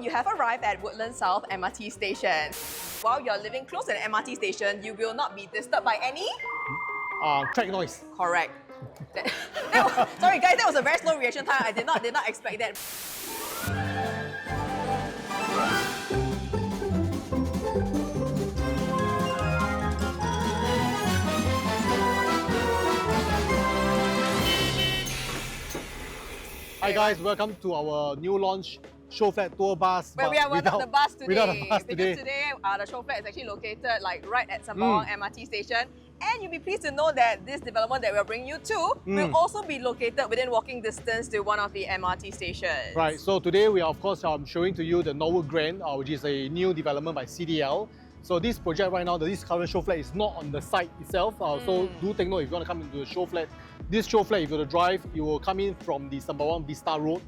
you have arrived at Woodlands South MRT station. While you're living close to the MRT station, you will not be disturbed by any... track noise. Correct. Sorry guys, that was a very slow reaction time. I did not expect that. Hi guys, welcome to our new Launch Showflat Tour Bus. Well, we are without the bus today. Without the bus because today the Showflat is actually located like right at Sembawang MRT station. And you'll be pleased to know that this development that we're bringing you to will also be located within walking distance to one of the MRT stations. Right, so today we are of course showing to you the Norwood Grand, which is a new development by CDL. So this project right now, this current Showflat is not on the site itself. So do take note if you want to come into the Showflat. This Showflat, if you want to drive, you will come in from the Sembawang Vista Road.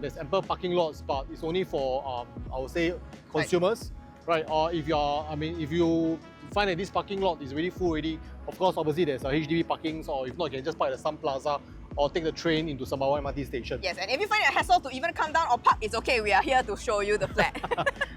There's ample parking lots, but it's only for I would say consumers, right? Or if you are, if you find that this parking lot is really full already, of course, obviously there's a HDB parkings, or if not, you can just park at the Sun Plaza or take the train into Sembawang MRT station. Yes, and if you find it a hassle to even come down or park, it's okay. We are here to show you the flat.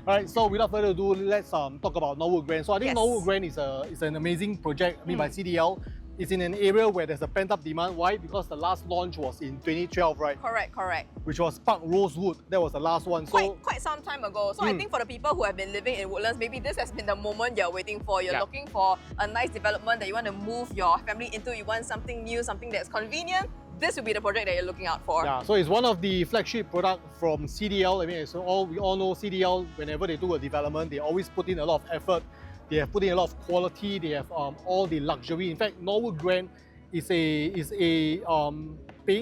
Alright, so without further ado, let's talk about Norwood Grand. So I think Norwood Grand is an amazing project by CDL. It's in an area where there's a pent-up demand. Why? Because the last launch was in 2012, right? Correct. Which was Park Rosewood. That was the last one. Quite some time ago. So I think for the people who have been living in Woodlands, maybe this has been the moment you're waiting for. You're looking for a nice development that you want to move your family into. You want something new, something that's convenient. This will be the project that you're looking out for. Yeah, so it's one of the flagship products from CDL. So we all know CDL, whenever they do a development, they always put in a lot of effort. They have put in a lot of quality. They have all the luxury. In fact, Norwood Grand is paying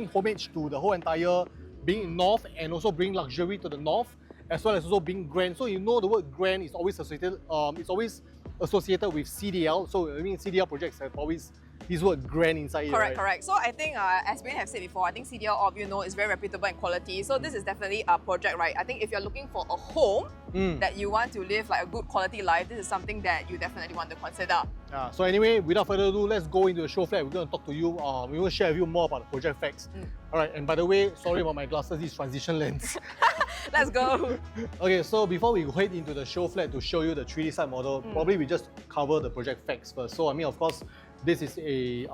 homage to the whole entire being in North and also bring luxury to the North, as well as also being grand. So you know the word grand is always associated. It's always associated with CDL. So CDL projects have always this word grand inside here. Correct. So I think, as we have said before, I think CDL, all of you know, is very reputable in quality. So this is definitely a project, right? I think if you're looking for a home that you want to live like a good quality life, this is something that you definitely want to consider. So anyway, without further ado, let's go into the Showflat. We're going to talk to you. We will share with you more about the project facts. All right, and by the way, sorry about my glasses, this transition lens. Let's go. Okay, so before we head into the Showflat to show you the 3D site model, probably we just cover the project facts first. So of course, this is a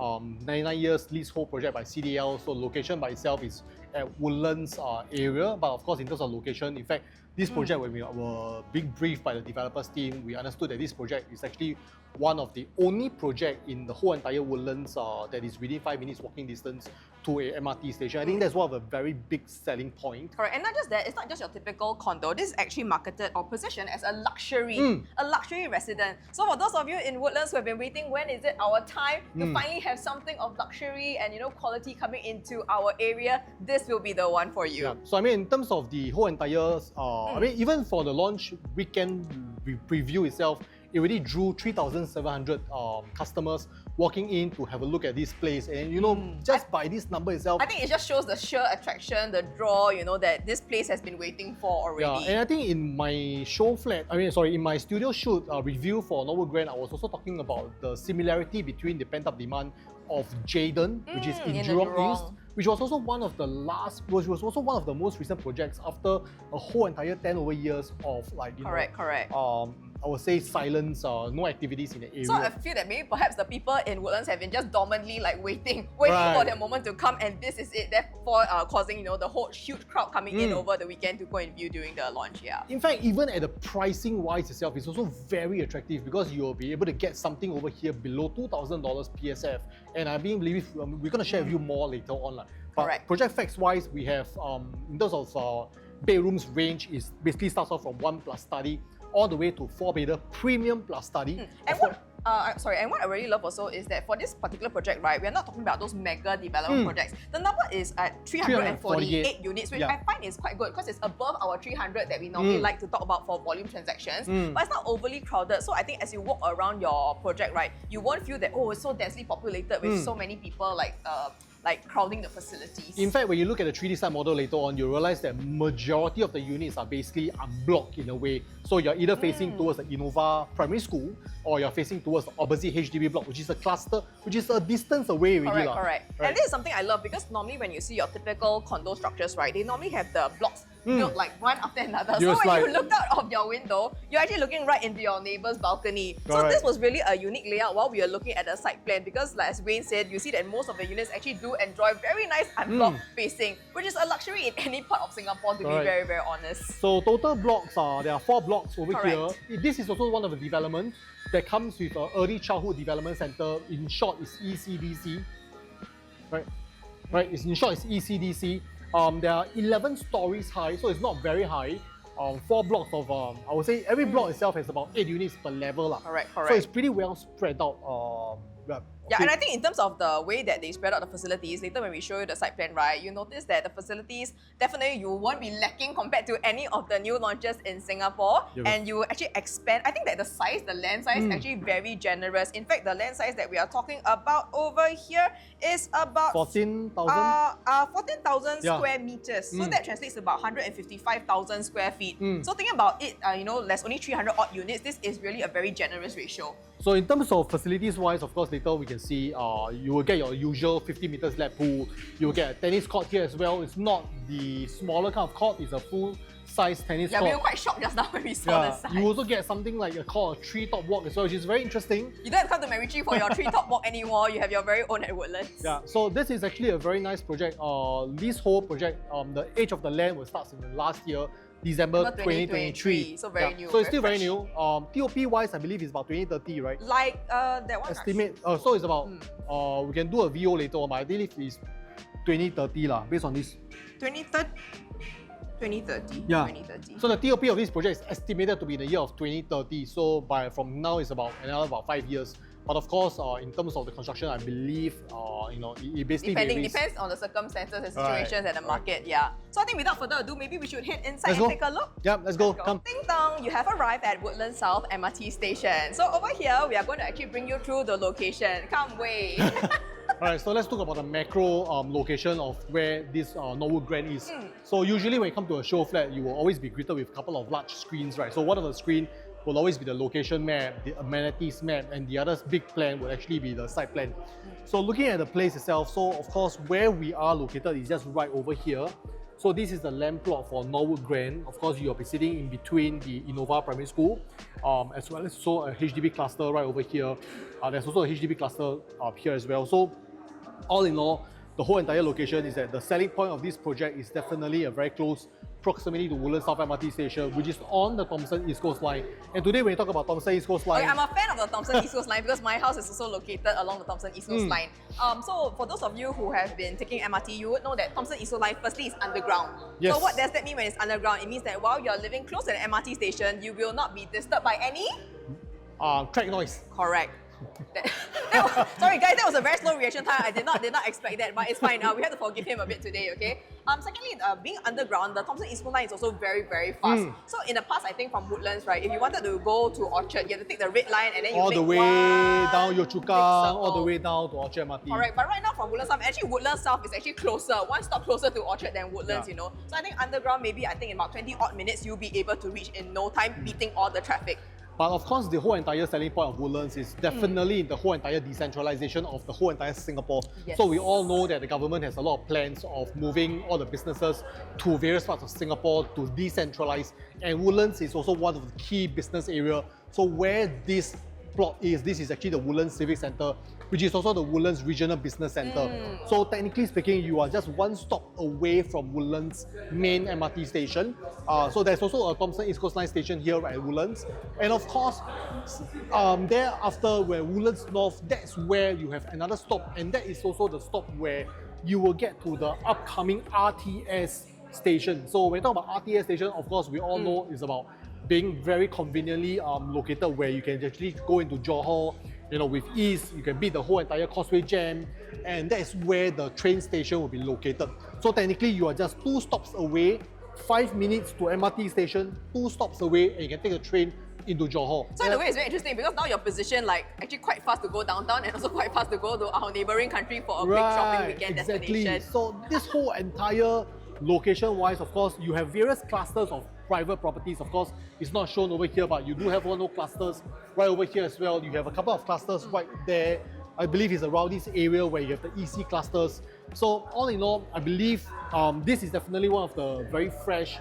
99 years leasehold project by CDL. So location by itself is at Woodlands area. But of course, in terms of location, in fact, this project, when we were being briefed by the developers team, we understood that this project is actually one of the only project in the whole entire Woodlands that is within 5 minutes walking distance to a MRT station. I think that's one of a very big selling point. Correct, and not just that, it's not just your typical condo. This is actually marketed or positioned as a luxury resident. So for those of you in Woodlands who have been waiting, when is it our time to finally have something of luxury and quality coming into our area, this will be the one for you. Yeah. So in terms of the whole entire, even for the launch weekend preview itself, it already drew 3,700 customers walking in to have a look at this place. And just by this number itself, I think it just shows the sheer attraction, the draw, that this place has been waiting for already. Yeah, and I think in my in my studio shoot review for Norwood Grand, I was also talking about the similarity between the pent-up demand of Jayden, which is in Jurong East, which was also one of the most recent projects after a whole entire 10 over years of correct. I would say silence, no activities in the area. So I feel that maybe perhaps the people in Woodlands have been just dormantly waiting for their moment to come, and this is it, therefore causing the whole huge crowd coming in over the weekend to go and view during the launch. Yeah. In fact, even at the pricing wise itself, it's also very attractive because you'll be able to get something over here below $2,000 PSF, and I believe we're going to share with you more later on. But correct. Project facts wise, we have in terms of bedrooms range is basically starts off from 1 plus study all the way to 4-bedder premium plus study. And what I really love also is that for this particular project, right, we're not talking about those mega development projects. The number is at 348 units, which I find is quite good because it's above our 300 that we normally like to talk about for volume transactions. But it's not overly crowded. So I think as you walk around your project, right, you won't feel that, it's so densely populated with so many people like crowding the facilities. In fact, when you look at the 3D site model later on, you realize that majority of the units are basically unblocked in a way. So you're either facing towards the Innova Primary School or you're facing towards the opposite HDB block, which is a cluster, which is a distance away already. Correct. And this is something I love because normally when you see your typical condo structures, right, they normally have the blocks built like one after another. You're So when like- you looked out of your window, you're actually looking right into your neighbor's balcony. So Correct. this was really a unique layout while we were looking at the site plan, because like as Wayne said, you see that most of the units actually do enjoy very nice unblocked facing, which is a luxury in any part of Singapore, to be Correct. very, very honest. So total blocks there are 4 blocks over Correct. here. This is also one of the developments that comes with an early childhood development center. In short, it's ECDC. Right, it's in short, it's ECDC. There are 11 stories high, so it's not very high. 4 blocks of, I would say every block itself has about 8 units per level. Correct. So it's pretty well spread out. Yeah, and I think in terms of the way that they spread out the facilities, later when we show you the site plan, right, you notice that the facilities, definitely you won't be lacking compared to any of the new launches in Singapore. Yes. And you actually expand. I think that the land size is actually very generous. In fact, the land size that we are talking about over here is about 14,000? 14,000 Yeah. square meters. So that translates to about 155,000 square feet. So thinking about it, there's only 300 odd units. This is really a very generous ratio. So in terms of facilities wise, of course, later we can see you will get your usual 50 meters lap pool. You will get a tennis court here as well. It's not the smaller kind of court, it's a full size tennis Yeah, court. we were quite shocked just now when we saw the size. You also get something like a treetop walk as well, which is very interesting. You don't have to come to Macritchie for your treetop walk anymore. You have your very own at Woodlands. Yeah, so this is actually a very nice project. This whole project, the age of the land will start in last year, December 2023. So very new. So it's still very fresh. new. TOP wise, I believe it's about 2030, right? Like that one. Estimate. So it's about, we can do a VO later on, but I believe it's 2030 lah, based on this. 2030. 2030. Yeah. 2030. So the TOP of this project is estimated to be in the year of 2030. So from now it's about another 5 years. But of course, in terms of the construction, I believe it basically varies. Depends on the circumstances and Right. situations and the market. Yeah. So I think without further ado, maybe we should head inside Let's and go. take a look. Yeah, let's go. Come. Ding dong, you have arrived at Woodlands South MRT station. So over here, we are going to actually bring you through the location. Can't wait. Alright, so let's talk about the macro location of where this Norwood Grand is. So usually when you come to a show flat, you will always be greeted with a couple of large screens, right? So one of the screen will always be the location map, the amenities map, and the other big plan will actually be the site plan. So looking at the place itself, so of course where we are located is just right over here. So this is the land plot for Norwood Grand. Of course, you'll be sitting in between the Innova Primary School, as well as so a HDB cluster right over here. There's also a HDB cluster up here as well. So all in all, the whole entire location is that the selling point of this project is definitely a very close proximity to Woodlands South MRT station, which is on the Thomson East Coast Line. And today when you talk about Thomson East Coast Line, Okay, I'm a fan of the Thomson East Coast Line because my house is also located along the Thomson East Coast Line. So for those of you who have been taking MRT, you would know that Thomson East Coast Line firstly is underground. Yes. So what does that mean when it's underground? It means that while you're living close to the MRT station, you will not be disturbed by any... track noise. Correct. Sorry guys, that was a very slow reaction time. I did not expect that, but it's fine. We have to forgive him a bit today, okay? Secondly, being underground, the Thomson East Coast Line is also very, very fast. So in the past, I think from Woodlands, right, if you wanted to go to Orchard, you have to take the red line and then you All make the way one down Yio Chu big Kang, circle. all the way down to Orchard MRT. Correct, but right now from Woodlands South, actually Woodlands South is actually closer, one stop closer to Orchard than Woodlands, Yeah. you know. So I think underground, maybe I think in about 20 odd minutes, you'll be able to reach in no time, beating all the traffic. But of course, the whole entire selling point of Woodlands is definitely in the whole entire decentralization of the whole entire Singapore. Yes. So we all know that the government has a lot of plans of moving all the businesses to various parts of Singapore to decentralize. And Woodlands is also one of the key business areas. So where this plot is, this is actually the Woodlands Civic Centre, which is also the Woodlands Regional Business Centre. So technically speaking, you are just one stop away from Woodlands main MRT station. So there's also a Thomson East Coast Line station here at Woodlands. And of course, thereafter, where Woodlands North, that's where you have another stop. And that is also the stop where you will get to the upcoming RTS station. So when we talk about RTS station, of course, we all know it's about being very conveniently located where you can actually go into Johor, with ease. You can beat the whole entire Causeway Jam, and that is where the train station will be located. So technically, you are just 2 stops away, 5 minutes to MRT station, 2 stops away, and you can take a train into Johor. So in a way, it's very interesting because now you're positioned actually quite fast to go downtown and also quite fast to go to our neighbouring country for a big shopping weekend destination. So this whole entire location-wise, of course, you have various clusters of private properties. Of course, it's not shown over here, but you do have one of those clusters right over here as well. You have a couple of clusters right there I believe is around this area where you have the EC clusters. So all in all, I believe this is definitely one of the very fresh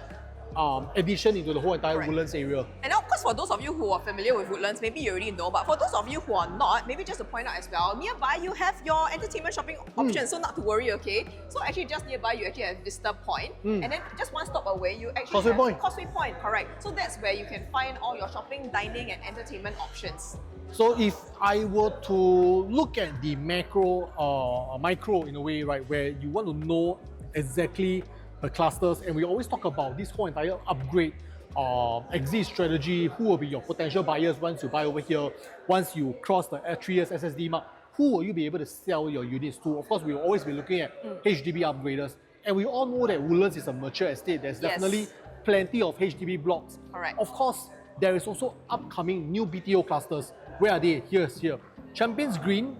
addition into the whole entire Woodlands area. And of course, for those of you who are familiar with Woodlands, maybe you already know, but for those of you who are not, maybe just to point out as well, nearby you have your entertainment shopping options, so not to worry, okay? So actually just nearby you actually have Vista Point, and then just one stop away you actually have Causeway Point, correct. So that's where you can find all your shopping, dining and entertainment options. So if I were to look at the macro or micro in a way, right, where you want to know exactly the clusters, and we always talk about this whole entire upgrade exit strategy, who will be your potential buyers once you buy over here, once you cross the 3 years SSD mark, who will you be able to sell your units to? Of course, we will always be looking at HDB upgraders, and we all know that Woodlands is a mature estate. There's definitely plenty of HDB blocks. Correct. Of course, there is also upcoming new BTO clusters. Where are they? Here's here. Champions Green,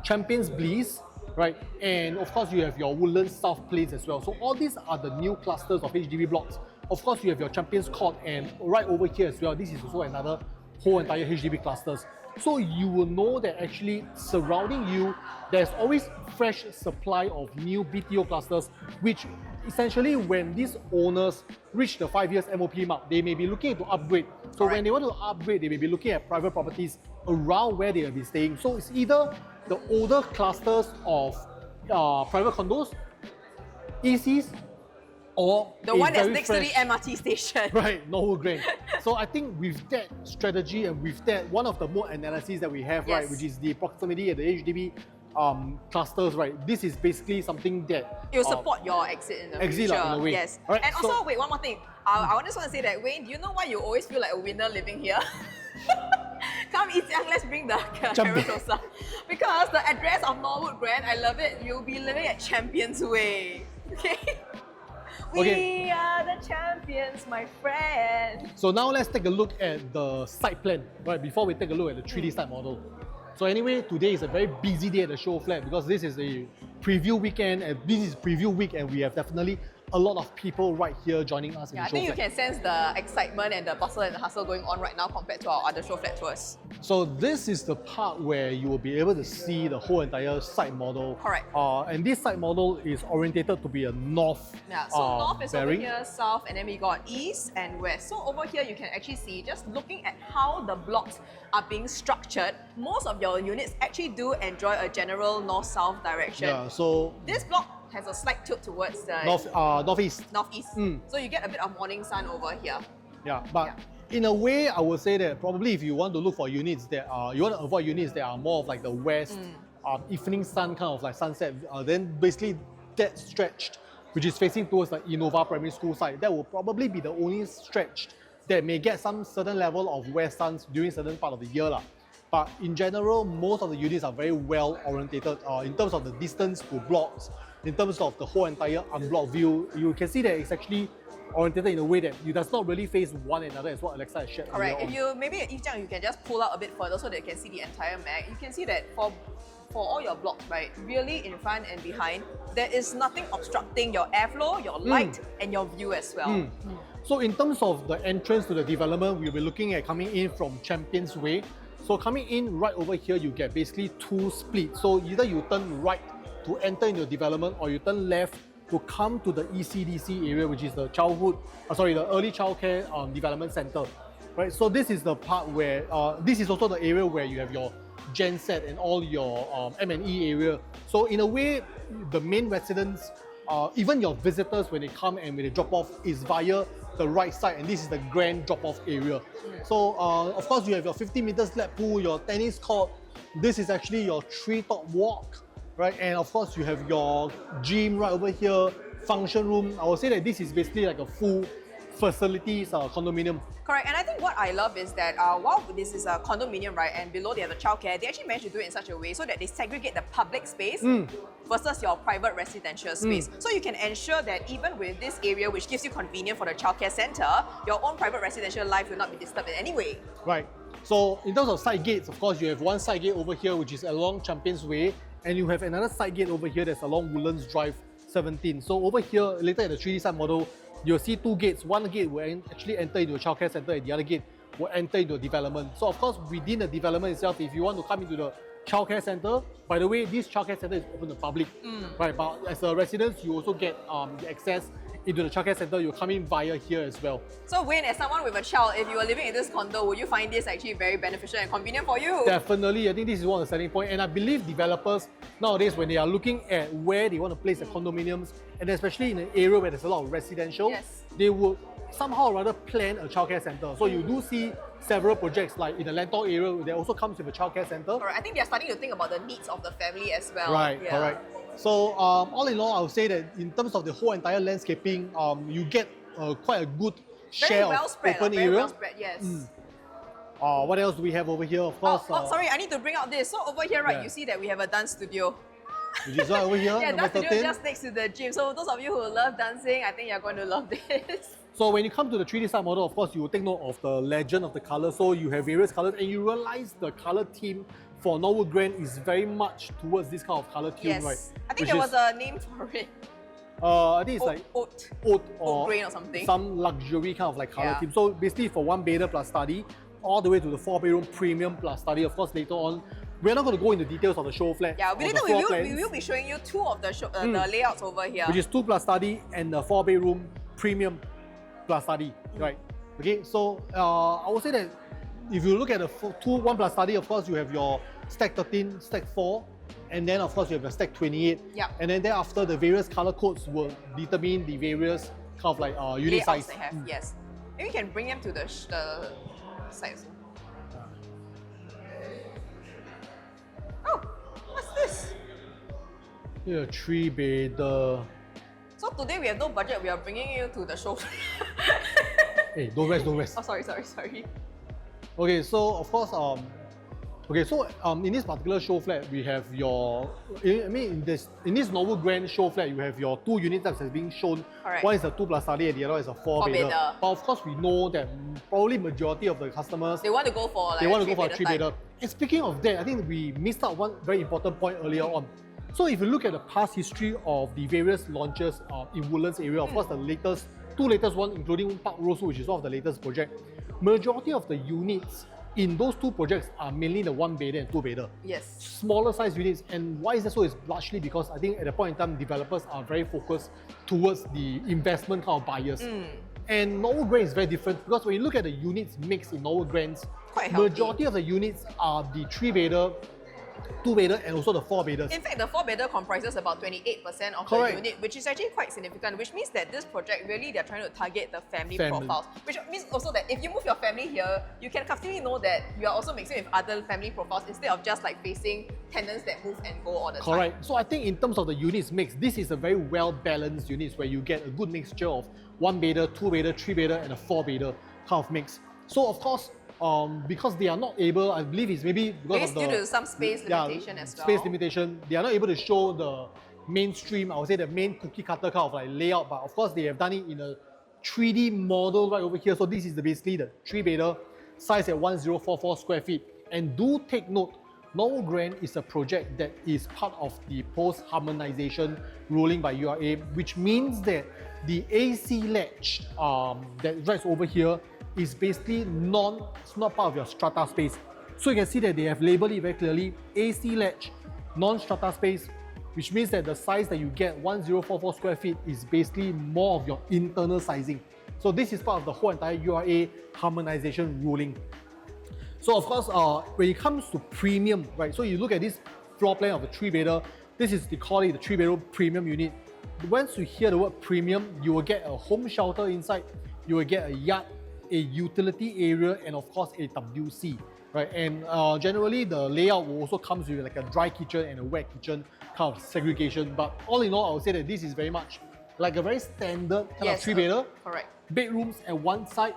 Champions Bliss, right? And of course, you have your Woodlands South Plains as well. So all these are the new clusters of HDB blocks. Of course, you have your Champions Court, and right over here as well, this is also another whole entire HDB clusters. So you will know that actually surrounding you, there's always fresh supply of new BTO clusters, which essentially when these owners reach the 5 years MOP mark, they may be looking to upgrade. So when they want to upgrade, they may be looking at private properties around where they will be staying. So it's either the older clusters of private condos, ECs, or the one that's next to the MRT station. Right, Norwood Grand. So I think with that strategy and with that, one of the more analyses that we have, right, which is the proximity at the HDB clusters, right, this is basically something that it will support your exit in the future. In a way. Yes. Right, and also, wait, one more thing. I just want to say that, Wayne, do you know why you always feel like a winner living here? Come, Yijiang, let's bring the camera closer. Because the address of Norwood Grand, I love it. You'll be living at Champions Way. Okay? We are the champions, my friend. So now let's take a look at the site plan, right, before we take a look at the 3D site model. So anyway, today is a very busy day at the show flat because this is a preview weekend, and this is preview week, and we have definitely a lot of people right here joining us in the show flat. I think you can sense the excitement and the bustle and the hustle going on right now compared to our other show flat tours. So this is the part where you will be able to see the whole entire site model. Correct. And this site model is orientated to be a north. Yeah, so north is over here, south, and then we got east and west. So over here you can actually see, just looking at how the blocks are being structured, most of your units actually do enjoy a general north-south direction. Yeah, so this block has a slight tilt towards the northeast. Northeast. So you get a bit of morning sun over here. Yeah, but in a way, I would say that probably if you want to look for units that you want to avoid units that are more of like the west, evening sun kind of like sunset, then basically that stretched, which is facing towards the Innova Primary School side, that will probably be the only stretch that may get some certain level of west suns during certain part of the year. But in general, most of the units are very well orientated in terms of the distance to blocks, in terms of the whole entire unblocked view. You can see that it's actually orientated in a way that you does not really face one another, as what Alexa has shared. Correct. If you maybe you can just pull out a bit further so that you can see the entire map. You can see that for all your blocks, right, really in front and behind, there is nothing obstructing your airflow, your light, and your view as well. So in terms of the entrance to the development, we'll be looking at coming in from Champions Way. So coming in right over here, you get basically two splits. So either you turn right to enter into the development, or you turn left to come to the ECDC area, which is the the Early Childcare Development Centre. Right. So this is the part where this is also the area where you have your genset and all your M&E area. So in a way, the main residents, even your visitors when they come and when they drop off, is via the right side, and this is the grand drop-off area. So of course you have your 50 meters lap pool, your tennis court. This is actually your treetop walk, right? And of course you have your gym right over here, function room. I would say that this is basically like a full facilities condominium. Correct, and I think what I love is that while this is a condominium, right, and below they have the childcare, they actually managed to do it in such a way so that they segregate the public space versus your private residential space. So you can ensure that even with this area, which gives you convenience for the childcare centre, your own private residential life will not be disturbed in any way. Right. So in terms of side gates, of course, you have one side gate over here, which is along Champions Way, and you have another side gate over here that's along Woodlands Drive 17. So over here, later at the 3D site model, you'll see two gates. One gate will actually enter into a childcare centre, and the other gate will enter into a development. So of course, within the development itself, if you want to come into the childcare center. By the way, this childcare center is open to public, right? But as a resident, you also get the access into the childcare center. You come in via here as well. So Wayne, as someone with a child, if you were living in this condo, would you find this actually very beneficial and convenient for you? Definitely, I think this is one of the selling points. And I believe developers nowadays, when they are looking at where they want to place their condominiums, and especially in an area where there's a lot of residential, they would somehow or rather plan a childcare center. So you do see several projects like in the Lentor area, there also comes with a childcare center. Correct. I think they're starting to think about the needs of the family as well. Right, correct. So all in all, I would say that in terms of the whole entire landscaping, you get quite a good share of open area. Well spread, yes. What else do we have over here? Of course. Sorry, I need to bring out this. So over here, right, you see that we have a dance studio. Which is right over here, yeah, number dance 13. studio just next to the gym. So those of you who love dancing, I think you're going to love this. So when you come to the 3D side model, of course, you will take note of the legend of the color. So you have various colors, and you realize the color theme for Norwood Grand is very much towards this kind of color theme, right? I think there was a name for it. I think it's like oat or grain or something. Some luxury kind of like color theme. So basically for 1-bedder plus study, all the way to the 4-bedroom premium plus study. Of course, later on, we're not going to go into details of the show flat. Yeah, we will be showing you two of the the layouts over here. Which is 2 plus study and the 4-bedroom premium plus study, right? Okay, so I would say that if you look at the 1 plus study, of course, you have your stack 13, stack 4, and then of course you have your stack 28. Yeah. And then thereafter, the various color codes will determine the various kind of like unit size. They have, yes. Maybe we can bring them to the size. Oh, what's this? Yeah, 3-bedder. So today we have no budget. We are bringing you to the show. Hey, don't rest, don't rest. Oh, sorry. Okay, so of course, in this particular show flat, we have your, in this Norwood Grand show flat, you have your 2 unit types that's being shown. Correct. One is a 2 plus study and the other is a 4-bedder. But of course, we know that probably majority of the customers, they want to go for like a 3-bedder. And speaking of that, I think we missed out one very important point earlier on. So if you look at the past history of the various launches in Woodlands area, of course the two latest one, including Park Rosewood, which is one of the latest project, majority of the units in those 2 projects are mainly the 1-bedder and 2-bedder. Yes. Smaller size units. And why is that so? It's largely because I think at the point in time, developers are very focused towards the investment kind of buyers. And Norwood Grand is very different because when you look at the units mixed in Norwood Grands, majority of the units are the 3-bedder, 2-bedder and also the 4-bedders. In fact, the 4-bedder comprises about 28% of the unit, which is actually quite significant, which means that this project, really, they're trying to target the family profiles. Which means also that if you move your family here, you can comfortably know that you are also mixing with other family profiles instead of just like facing tenants that move and go all the time. Correct. So I think in terms of the units mix, this is a very well-balanced unit where you get a good mixture of 1-bedder, 2-bedder, 3-bedder and a 4-bedder kind of mix. So of course, because they are not able, I believe it's maybe because of due to some space limitation as well. Space limitation, they are not able to show the mainstream, I would say the main cookie cutter kind of like layout, but of course they have done it in a 3D model right over here. So this is basically the 3-bedder, size at 1044 square feet. And do take note, Norwood Grand is a project that is part of the post-harmonization ruling by URA, which means that the AC ledge that rides over here is basically it's not part of your strata space. So you can see that they have labeled it very clearly, AC ledge, non-strata space, which means that the size that you get, 1044 square feet, is basically more of your internal sizing. So this is part of the whole entire URA harmonization ruling. So of course, when it comes to premium, right, so you look at this floor plan of the 3-bedder, this is, they call it the 3-bedroom premium unit. Once you hear the word premium, you will get a home shelter inside, you will get a yard, a utility area, and of course a WC, right? And generally the layout will also comes with like a dry kitchen and a wet kitchen kind of segregation. But all in all, I would say that this is very much like a very standard kind of 3-bedder. Correct. Bedrooms at one side,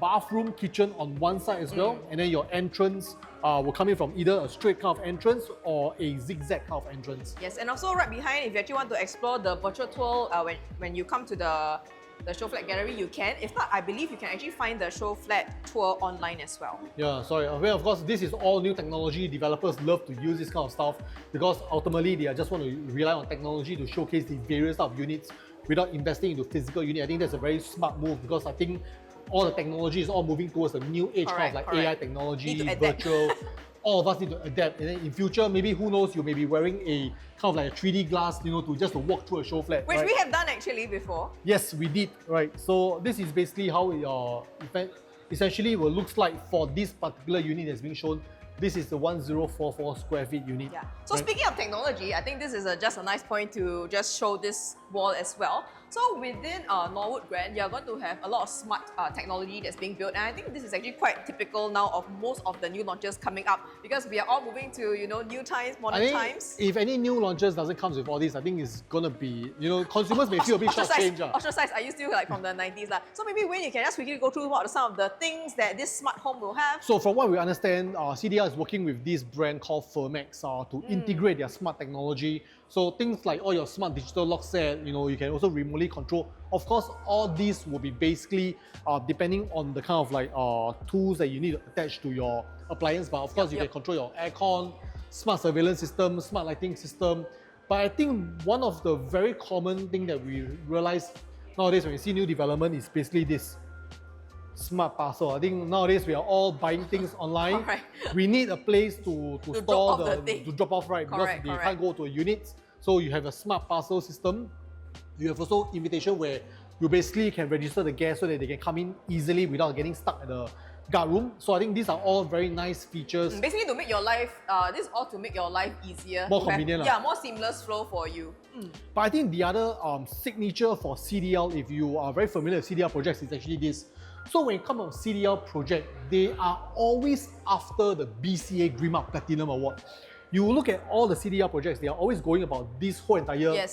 bathroom, kitchen on one side as well, and then your entrance will come in from either a straight kind of entrance or a zigzag kind of entrance. Yes, and also right behind, if you actually want to explore the virtual tour, when you come to the Showflat Gallery, you can. If not, I believe you can actually find the Showflat Tour online as well. Yeah, sorry. Well, of course, this is all new technology. Developers love to use this kind of stuff because ultimately they just want to rely on technology to showcase the various type of units without investing into physical unit. I think that's a very smart move because I think all the technology is all moving towards a new age, kind of like AI technology, virtual. all of us need to adapt. And then in future, maybe who knows, you may be wearing a kind of like a 3D glass, you know, to walk through a show flat. Which right? we have done actually before. Yes, we did, right? So this is basically how it essentially will looks like for this particular unit that's being shown. This is the 1044 square feet unit. Yeah. So right? Speaking of technology, I think this is just a nice point to just show this wall as well. So within Norwood Grand, you're going to have a lot of smart technology that's being built, and I think this is actually quite typical now of most of the new launches coming up, because we are all moving to, you know, new times, modern times. If any new launches doesn't come with all this, I think it's gonna be, you know, consumers may feel a bit short-changed. Ostracized. Are you still like from the 90s? So maybe Wayne, you can just quickly go through what are some of the things that this smart home will have. So from what we understand, CDL is working with this brand called Firmax to integrate their smart technology. So things like all your smart digital lock set, you know, you can also remotely control. Of course, all these will be basically depending on the kind of like tools that you need to attach to your appliance. But of course, you can control your aircon, smart surveillance system, smart lighting system. But I think one of the very common thing that we realize nowadays when we see new development is basically this smart parcel. I think nowadays we are all buying things online. Right. We need a place to store to drop off, right? Correct, because they can't go to a unit. So you have a smart parcel system. You have also invitation where you basically can register the guests so that they can come in easily without getting stuck at the guard room. So I think these are all very nice features. Basically to make your life, this is all to make your life easier. More convenient. Yeah, more seamless flow for you. But I think the other signature for CDL, if you are very familiar with CDL projects, is actually this. So when it comes to CDL project, they are always after the BCA Green Mark Platinum Award. You look at all the CDL projects, they are always going about this whole entire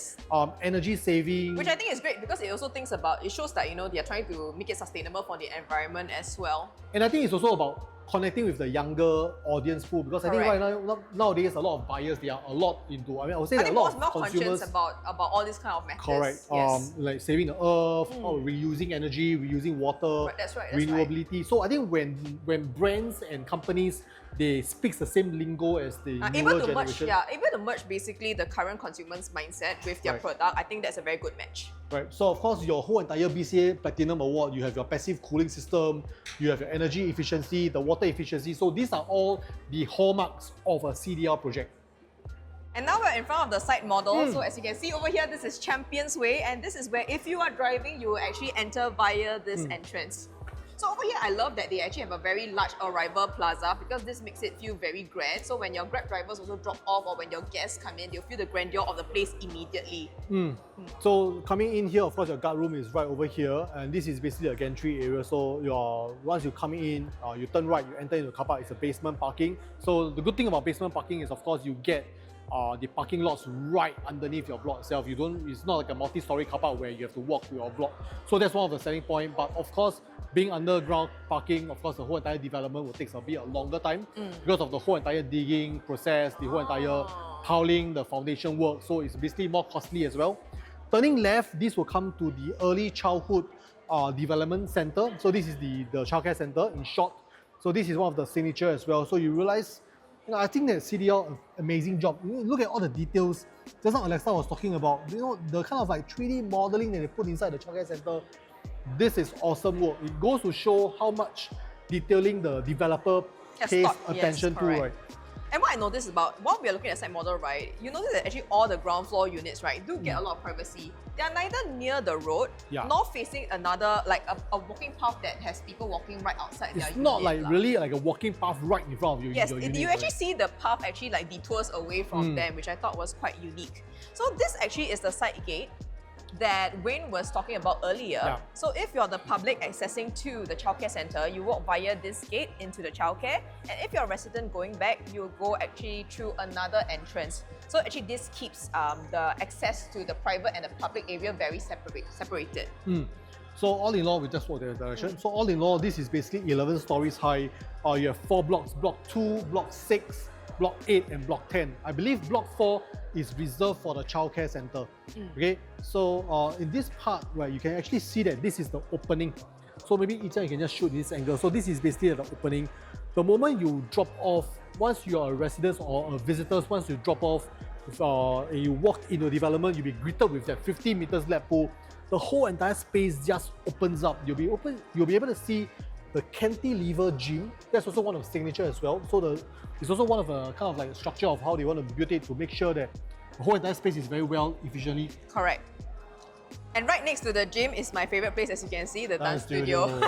energy saving. Which I think is great because it also thinks about, it shows that, you know, they are trying to make it sustainable for the environment as well. And I think it's also about connecting with the younger audience pool, because I think right now, nowadays a lot of buyers, they are a lot into, I would say that a lot of consumers about all these kind of methods. Correct. Yes. Like saving the earth, or reusing energy, reusing water, that's renewability. So I think when brands and companies, they speak the same lingo as the newer generation. Able to merge basically the current consumer's mindset with their product. I think that's a very good match. Right. So of course, your whole entire BCA Platinum Award, you have your passive cooling system, you have your energy efficiency, the water efficiency. So these are all the hallmarks of a CDL project. And now we're in front of the site model. So as you can see over here, this is Champions Way, and this is where if you are driving, you will actually enter via this entrance. So over here, I love that they actually have a very large arrival plaza because this makes it feel very grand. So when your Grab drivers also drop off or when your guests come in, they'll feel the grandeur of the place immediately. So coming in here, of course, your guard room is right over here, and this is basically a gantry area. So once you come in, you turn right, you enter into the car park. It's a basement parking. So the good thing about basement parking is, of course, you get the parking lots right underneath your block itself. It's not like a multi-story car park where you have to walk to your block. So that's one of the selling points. But of course, being underground parking, of course, the whole entire development will take a bit longer time because of the whole entire digging process, the whole entire piling, the foundation work. So it's basically more costly as well. Turning left, this will come to the Early Childhood Development Center. So this is the childcare center in short. So this is one of the signature as well. So you realize, I think that CDL, amazing job. Look at all the details. Just like Alexa was talking about, the kind of like 3D modeling that they put inside the childcare center. This is awesome work. It goes to show how much detailing the developer pays attention to, right? And what I noticed about, while we are looking at site model, right, you notice that actually all the ground floor units, right, do get a lot of privacy. They are neither near the road, nor facing another, like a walking path that has people walking right outside their unit. It's not like really like a walking path right in front of you. Yes, you actually see the path actually like detours away from them, which I thought was quite unique. So this actually is the side gate that Wayne was talking about earlier. So if you're the public accessing to the childcare center, you walk via this gate into the childcare, and if you're a resident going back, you'll go actually through another entrance. So actually this keeps the access to the private and the public area very separated. So all in all, we just walk the direction. So all in all, this is basically 11 stories high. You have 4 blocks, Block 2, Block 6, Block 8 and Block 10. I believe Block 4 is reserved for the childcare center. Okay, so in this part, right, you can actually see that this is the opening. So maybe Yi-Jian, you can just shoot this angle. So this is basically the opening. The moment you drop off, once you are a resident or a visitor, once you drop off and you walk into the development, you'll be greeted with that 50 meters lap pool. The whole entire space just opens up. You'll be able to see the cantilever gym. That's also one of the signature as well. So it's also one of a kind of like a structure of how they want to build it to make sure that the whole entire space is very well efficiently. Correct. And right next to the gym is my favorite place, as you can see, the dance studio.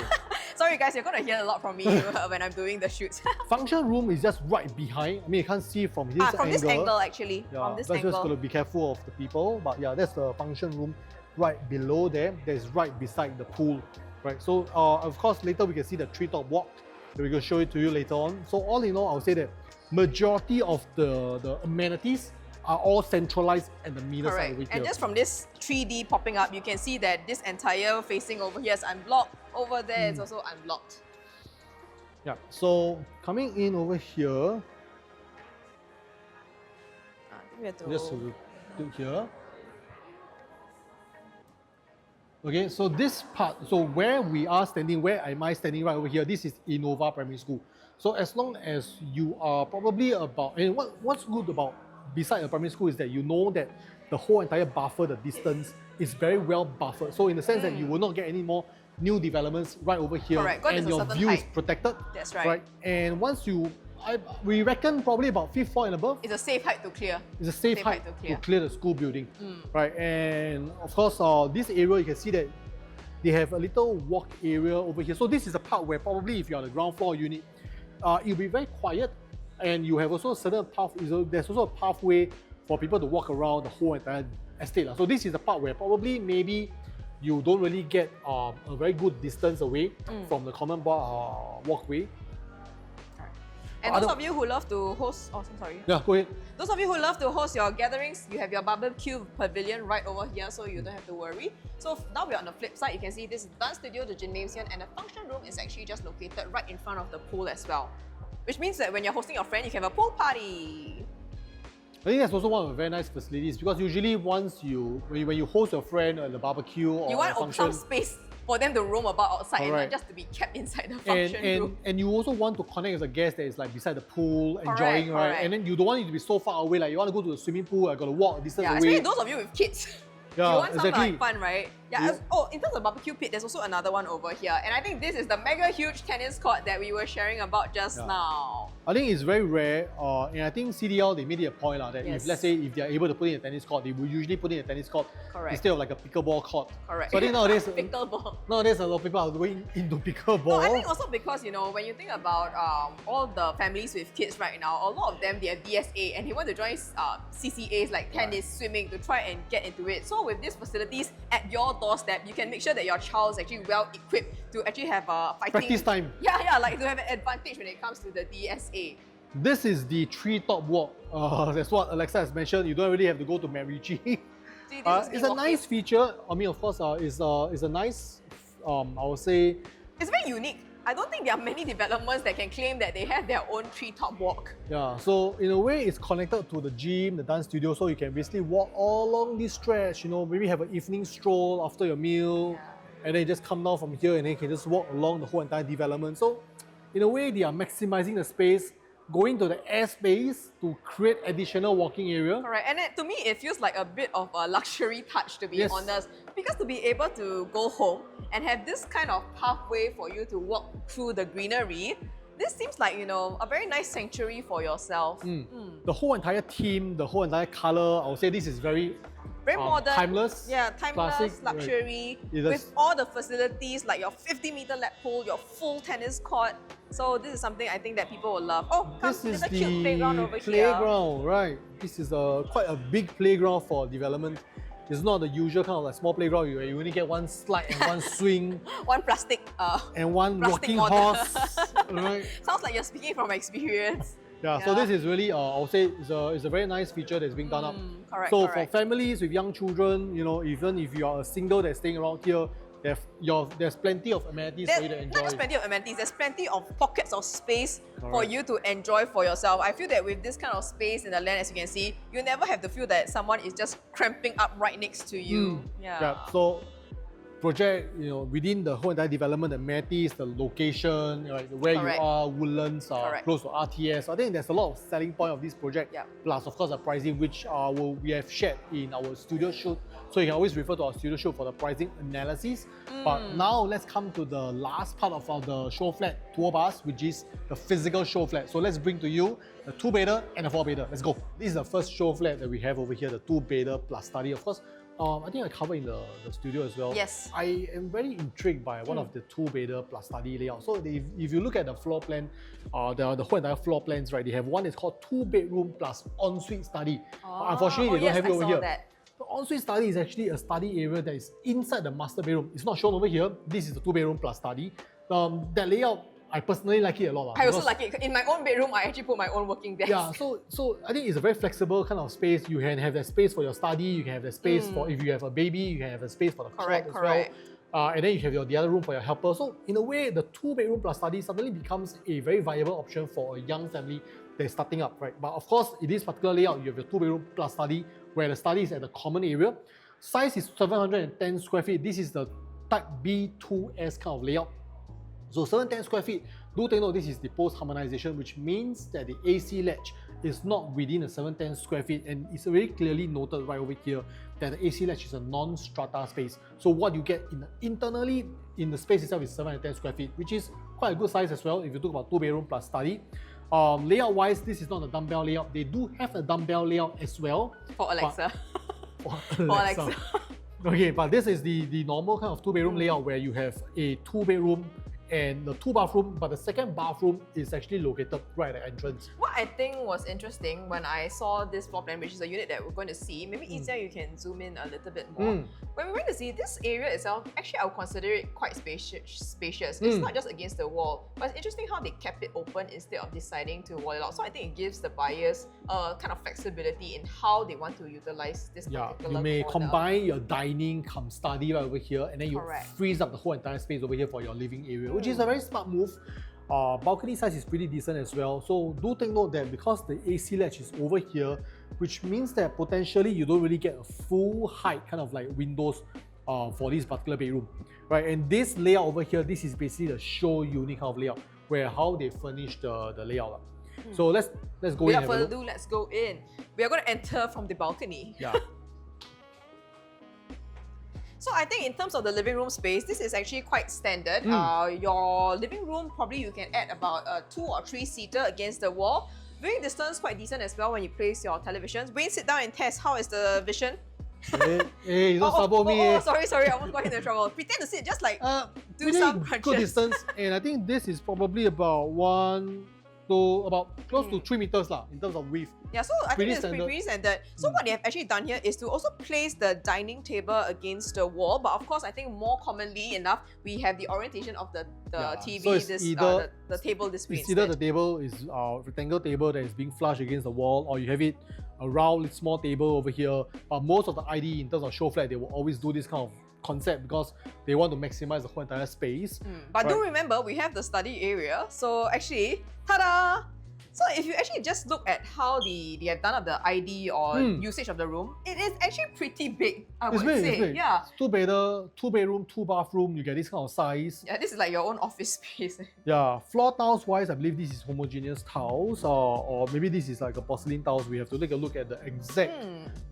Sorry guys, you're gonna hear a lot from me when I'm doing the shoots. Function room is just right behind. I mean, you can't see from this angle. From this angle actually. Yeah, from this that's angle. just got to be careful of the people. But yeah, that's the function room right below there. That is right beside the pool. Right. So of course later we can see the treetop walk. We're going to show it to you later on. So all in all, I would say that majority of the amenities are all centralized at the middle side over here. And just from this 3D popping up, you can see that this entire facing over here is unblocked. Over there it's also unblocked. Yeah, so coming in over here, just to do here. Okay, so this part, so where we are standing, where am I standing right over here, this is Innova Primary School. So as long as you are probably about, and what's good about beside a primary school is that you know that the whole entire buffer, the distance, is very well buffered. So in the sense that you will not get any more new developments right over here, and your view is protected. That's right. And once you, we reckon probably about 5th floor and above. It's a safe height to clear. It's a safe height to clear the school building, right? And of course, this area you can see that they have a little walk area over here. So this is a part where probably if you're on the ground floor unit, it'll be very quiet, and you have also a certain path. There's also a pathway for people to walk around the whole entire estate. So this is the part where probably maybe you don't really get a very good distance away from the common walkway. And those of you who love to host, sorry. Yeah, go ahead. Those of you who love to host your gatherings, you have your barbecue pavilion right over here, so you don't have to worry. So now we're on the flip side. You can see this is the dance studio, the gymnasium, and the function room is actually just located right in front of the pool as well. Which means that when you're hosting your friend, you can have a pool party. I think that's also one of the very nice facilities, because usually once when you host your friend at the barbecue or you want function, some space for them to roam about outside and not just to be kept inside the function room. And you also want to connect with a guest that is like beside the pool, enjoying, right? And then you don't want it to be so far away, like you want to go to the swimming pool, I got to walk a distance away. Especially those of you with kids. Yeah, you want some like fun, right? Yeah. In terms of barbecue pit, there's also another one over here. And I think this is the mega huge tennis court that we were sharing about just now. I think it's very rare, and I think CDL, they made it a point that if, let's say, if they're able to put in a tennis court, they will usually put in a tennis court instead of like a pickleball court. Correct. So I think nowadays, nowadays a lot of people are going into pickleball. No, I think also because, you know, when you think about all the families with kids right now, a lot of them, they have DSA and they want to join CCAs like tennis, swimming to try and get into it. So with these facilities at your doorstep, you can make sure that your child is actually well equipped to actually have a fighting practice time. Yeah, like to have an advantage when it comes to the DSA. This is the treetop walk. That's what Alexa has mentioned. You don't really have to go to Macritchie. It's a nice feature. I mean, of course, it's a nice, I would say... It's very unique. I don't think there are many developments that can claim that they have their own treetop walk. Yeah, so in a way, it's connected to the gym, the dance studio, so you can basically walk all along this stretch, you know, maybe have an evening stroll after your meal, and then you just come down from here and then you can just walk along the whole entire development. So in a way, they are maximizing the space, going to the airspace to create additional walking area. Correct, and to me, it feels like a bit of a luxury touch, to be honest. Because to be able to go home and have this kind of pathway for you to walk through the greenery, this seems like, you know, a very nice sanctuary for yourself. The whole entire theme, the whole entire color, I would say this is very modern, timeless. Yeah, timeless, classic, luxury, with all the facilities like your 50-meter lap pool, your full tennis court. So this is something I think that people will love. Oh, this is a cute playground over here. Right. This is quite a big playground for development. It's not the usual kind of like small playground where you only get one slide and one swing. One plastic and one rocking horse. Right? Sounds like you're speaking from experience. Yeah, so this is really, I would say, it's a very nice feature that's being done up. Correct, so for families with young children, you know, even if you are a single that's staying around here, there's plenty of amenities for you to enjoy. Not just plenty of amenities, there's plenty of pockets of space for you to enjoy for yourself. I feel that with this kind of space in the land, as you can see, you never have to feel that someone is just cramping up right next to you. Yeah, so project, within the whole entire development, the amenities, the location, right, where you are, Woodlands, close to RTS. I think there's a lot of selling point of this project. Plus, of course, the pricing, which we have shared in our studio shoot. So you can always refer to our studio shoot for the pricing analysis. But now let's come to the last part of the Showflat Tour Bus, which is the physical Showflat. So let's bring to you the 2-bedder and the 4-bedder. Let's go. This is the first Showflat that we have over here, the 2-bedder plus study. Of course, I think I covered in the studio as well. Yes. I am very intrigued by one of the 2-bedder plus study layout. So if you look at the floor plan, the whole entire floor plans, right, they have one that's called 2-bedroom plus ensuite study. Unfortunately, they don't have it over here. The ensuite study is actually a study area that is inside the master bedroom. It's not shown over here. This is the 2-bedroom plus study. That layout, I personally like it a lot. I also like it. In my own bedroom, I actually put my own working desk. Yeah, so I think it's a very flexible kind of space. You can have that space for your study. You can have that space for if you have a baby. You can have a space for the cot as well. And then you have the other room for your helper. So in a way, the 2-bedroom plus study suddenly becomes a very viable option for a young family that's starting up, right? But of course, in this particular layout, you have your 2-bedroom plus study, where the study is at the common area. Size is 710 square feet. This is the type B2S kind of layout. So 710 square feet, do take note this is the post-harmonization, which means that the AC latch is not within the 710 square feet, and it's very clearly noted right over here that the AC latch is a non-strata space. So what you get internally in the space itself is 710 square feet, which is quite a good size as well if you talk about 2-bedroom plus study. Layout-wise, this is not a dumbbell layout. They do have a dumbbell layout as well. For Alexa. For Alexa. Okay, but this is the normal kind of 2-bedroom layout where you have a 2-bedroom and the 2-bathroom, but the second bathroom is actually located right at the entrance. What I think was interesting when I saw this floor plan, which is a unit that we're going to see, maybe easier you can zoom in a little bit more. When we went to see this area itself, actually I would consider it quite spacious. It's not just against the wall, but it's interesting how they kept it open instead of deciding to wall it out. So I think it gives the buyers kind of flexibility in how they want to utilize this particular you may corner. combine your dining come study right over here, and then you freeze up the whole entire space over here for your living area, which is a very smart move. Balcony size is pretty decent as well. So do take note that because the AC latch is over here, which means that potentially you don't really get a full height kind of like windows for this particular bedroom, right? And this layout over here, this is basically the show unit kind of layout, where how they furnish the layout. So let's go in. Without further ado, let's go in. We are going to enter from the balcony. Yeah. So I think in terms of the living room space, this is actually quite standard. Your living room, probably you can add about a 2 or 3 seater against the wall. Viewing distance quite decent as well when you place your televisions. Wayne, sit down and test. How is the vision? Hey, don't sabo me. Sorry, I almost got into trouble. Pretend to sit, just like do some crunches. Good distance, and I think this is probably about close to 3 meters in terms of width. Yeah, so I think it's pretty standard. So what they have actually done here is to also place the dining table against the wall. But of course, I think more commonly enough, we have the orientation of the TV, so the table display. It's either the table is a rectangle table that is being flush against the wall, or you have it a round small table over here. Most of the ID in terms of show flat, they will always do this kind of concept because they want to maximize the whole entire space. But do remember, we have the study area. So actually, ta-da! So if you actually just look at how they have done up the ID or usage of the room, it is actually pretty big, I would say. It's big. Yeah. 2-bedder, 2-bedroom, 2-bathroom, you get this kind of size. Yeah, this is like your own office space. Yeah, floor tiles wise, I believe this is homogeneous tiles, or maybe this is like a porcelain tiles. We have to take a look at the exact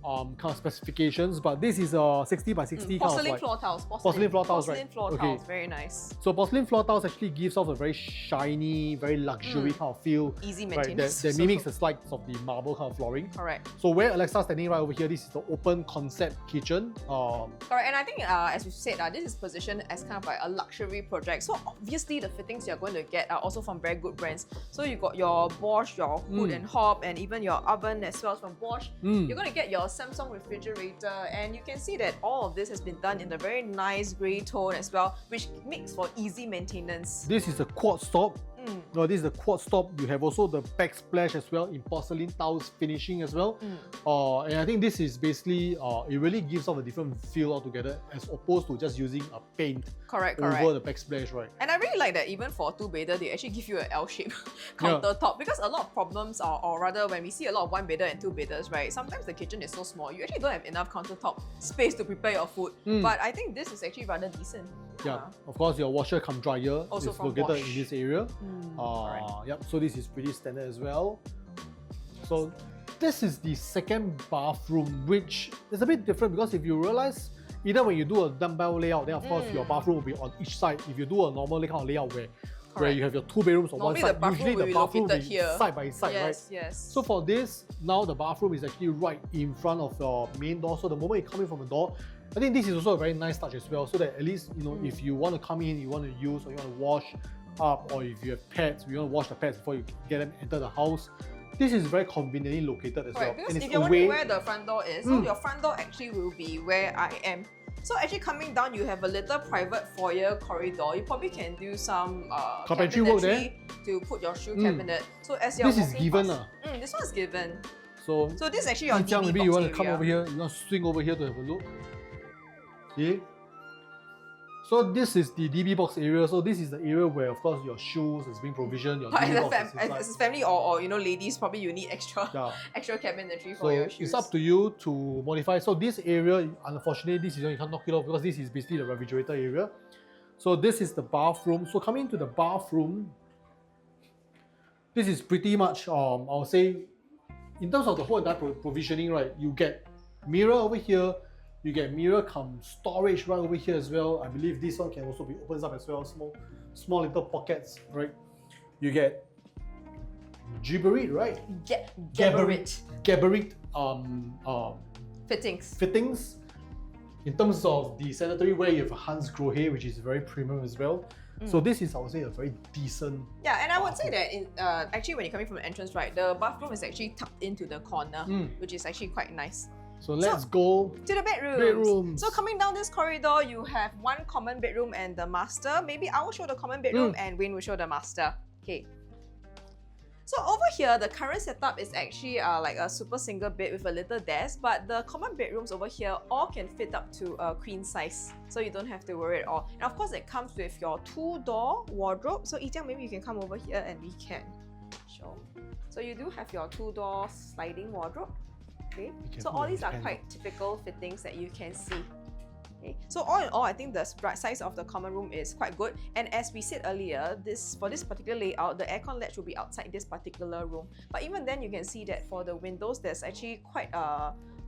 kind of specifications, but this is a 60 by 60 kind of like floor tiles. Porcelain floor tiles, right? Porcelain floor tiles, very nice. So porcelain floor tiles actually gives off a very shiny, very luxury kind of feel. Easy right, that mimics the slides of the marble kind of flooring. Correct. So where Alexa's standing right over here, this is the open concept kitchen. Correct, and I think as we said, this is positioned as kind of like a luxury project. So obviously the fittings you're going to get are also from very good brands. So you got your Bosch, your Hood and Hob, and even your oven as well as from Bosch. You're going to get your Samsung refrigerator, and you can see that all of this has been done in a very nice grey tone as well, which makes for easy maintenance. This is a quad stop. No, this is the quartz top. You have also the backsplash as well in porcelain tiles finishing as well. And I think this is basically, it really gives off a different feel altogether as opposed to just using a paint over the backsplash, right? And I really like that even for two-bedder, they actually give you an L-shaped countertop because a lot of problems are, or rather when we see a lot of one-bedder and two-bedders, right? Sometimes the kitchen is so small, you actually don't have enough countertop space to prepare your food. But I think this is actually rather decent. Yeah, of course your washer cum dryer also is located in this area. Right. So this is pretty standard as well. So this is the second bathroom, which is a bit different because if you realize, either when you do a dumbbell layout, then of course your bathroom will be on each side. If you do a normal kind of layout where you have your two bedrooms on one side, usually the bathroom will be side by side, right? Yes. So for this, now the bathroom is actually right in front of your main door. So the moment you come in from the door, I think this is also a very nice touch as well, so that at least, you know, if you want to come in, you want to use or you want to wash up, or if you have pets, you want to wash the pets before you get them enter the house, this is very conveniently located as well. Because if you're wondering where the front door is, so your front door actually will be where I am. So actually coming down, you have a little private foyer corridor. You probably can do some carpentry work there to put your shoe cabinet. So as you're this is given. This one is given. So this is actually your DB maybe box you want to area. come over here, you want to swing over here to have a look. Okay. So this is the DB box area. So this is the area where, of course, your shoes is being provisioned. Your DB box is as a family or you know, ladies, probably you need extra cabinetry for your shoes. It's up to you to modify. So this area, unfortunately, this is you can't knock it off because this is basically the refrigerator area. So this is the bathroom. So coming to the bathroom, this is pretty much I would say, in terms of the whole entire provisioning, right? You get mirror over here. You get mirror cum storage right over here as well. I believe this one can also be opened up as well, small little pockets, right? You get gibberit, right? Gabarit fittings. In terms of the sanitary ware, you have a Hans Grohe, which is very premium as well. So this is, I would say, a very decent. Yeah, and I would say that in, actually when you're coming from the entrance, right, the bathroom is actually tucked into the corner, which is actually quite nice. So let's go to the bedrooms. So coming down this corridor, you have one common bedroom and the master. Maybe I will show the common bedroom and Wayne will show the master. Okay. So over here, the current setup is actually like a super single bed with a little desk, but the common bedrooms over here all can fit up to a queen size, so you don't have to worry at all. And of course, it comes with your two-door wardrobe. So Yijiang, maybe you can come over here and we can show. So you do have your two-door sliding wardrobe. Okay, so all these are quite typical fittings that you can see. Okay, so all in all, I think the size of the common room is quite good. And as we said earlier, for this particular layout, the aircon ledge will be outside this particular room. But even then, you can see that for the windows, there's actually quite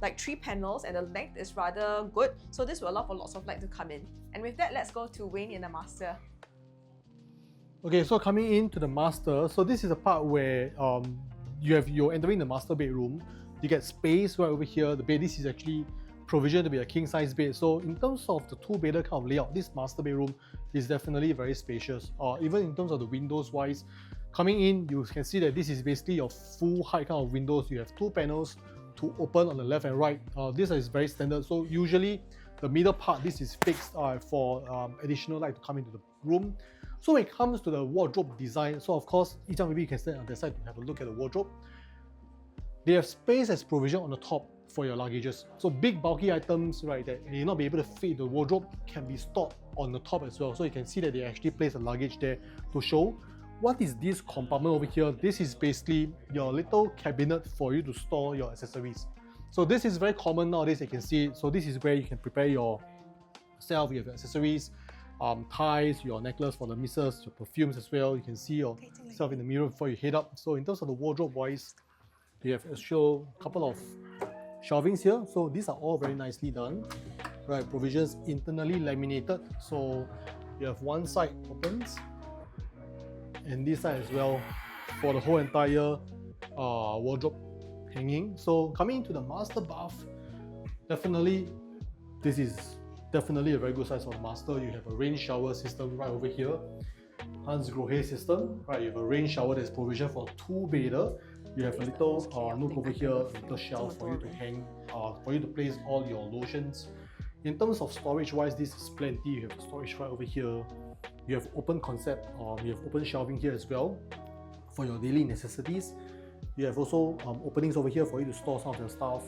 like 3 panels, and the length is rather good. So this will allow for lots of light to come in. And with that, let's go to Wayne in the master. Okay, so coming into the master, so this is the part where you're entering the master bedroom. You get space right over here. The bed, this is actually provisioned to be a king size bed. So in terms of the two-bedder kind of layout, this master bedroom is definitely very spacious. Even in terms of the windows wise, coming in, you can see that this is basically your full height kind of windows. You have 2 panels to open on the left and right. This is very standard. So usually the middle part, this is fixed for additional light to come into the room. So when it comes to the wardrobe design, so of course, Yijiang, maybe you can stand on the side to have a look at the wardrobe. They have space as provision on the top for your luggages. So big bulky items, right, that may not be able to fit the wardrobe can be stored on the top as well. So you can see that they actually place a luggage there to show. What is this compartment over here? This is basically your little cabinet for you to store your accessories. So this is very common nowadays, you can see. So this is where you can prepare yourself, you have your accessories, ties, your necklace for the missus, your perfumes as well. You can see yourself in the mirror before you head up. So in terms of the wardrobe wise, you have a couple of shelvings here. So these are all very nicely done. Right, provisions internally laminated. So you have one side opens and this side as well for the whole entire wardrobe hanging. So coming into the master bath, definitely this is definitely a very good size for the master. You have a rain shower system right over here. Hans Grohe system, right? You have a rain shower that's provision for 2-bedder. You have a little nook over here, a little shelf for you to hang, for you to place all your lotions. In terms of storage wise, this is plenty. You have storage right over here. You have open concept, you have open shelving here as well. for your daily necessities. You have also openings over here for you to store some of your stuff.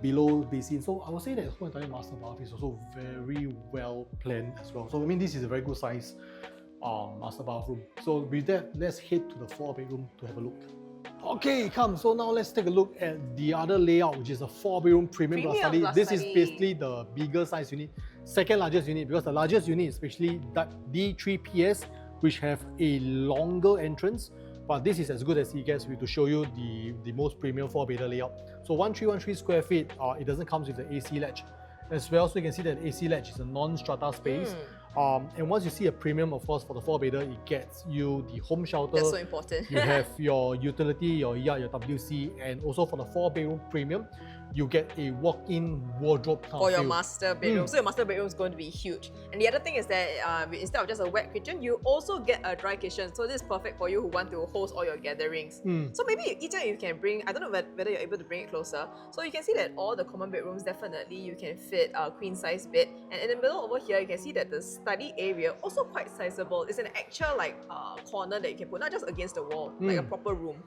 Below basin, so I would say that the whole entire master bath is also very well planned as well. So I mean, this is a very good size master bathroom. So with that, let's head to the 4-bedroom to have a look. Okay, come. So now let's take a look at the other layout, which is a 4-bedroom premium plus study. This is basically the bigger size unit, second largest unit, because the largest unit is especially that D3PS, which have a longer entrance. But this is as good as it gets to show you the most premium 4-bedder layout. So 1313 square feet, it doesn't come with the AC latch as well. So you can see that the AC latch is a non-strata space. And once you see a premium, of course, for the 4-bedder, it gets you the home shelter. That's so important. You have your utility, your yard, your WC, and also for the 4-bedroom premium, you get a walk-in wardrobe for your master bedroom. So your master bedroom is going to be huge. And the other thing is that instead of just a wet kitchen, you also get a dry kitchen. So this is perfect for you who want to host all your gatherings. So maybe each time you can bring, I don't know whether you're able to bring it closer. So you can see that all the common bedrooms, definitely you can fit a queen size bed. And in the middle over here, you can see that the study area also quite sizable. It's an actual corner that you can put, not just against the wall, like a proper room.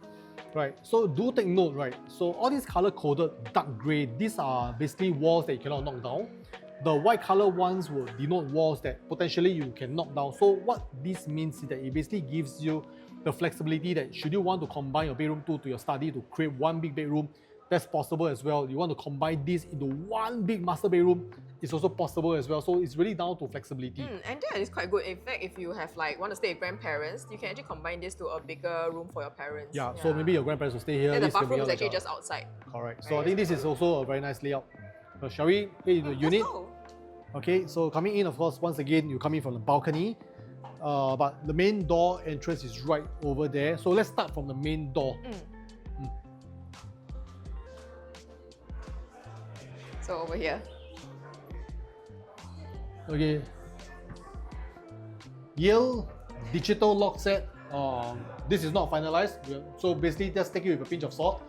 Right, so do take note, right? So all these color-coded dark grey, these are basically walls that you cannot knock down. The white color ones will denote walls that potentially you can knock down. So what this means is that it basically gives you the flexibility that should you want to combine your bedroom 2 to your study to create one big bedroom, that's possible as well. You want to combine this into one big master bedroom, it's also possible as well. So it's really down to flexibility. And that is quite good. In fact, if you have want to stay with grandparents, you can actually combine this to a bigger room for your parents. Yeah. So maybe your grandparents will stay here. And the bathroom is actually just outside. Correct. So I think this is also a very nice layout. So shall we get into the unit? Let's go. Okay, so coming in, of course, once again, you come in from the balcony. But the main door entrance is right over there. So let's start from the main door. So over here. Okay. Yale digital lock set. This is not finalized. So basically, just take it with a pinch of salt.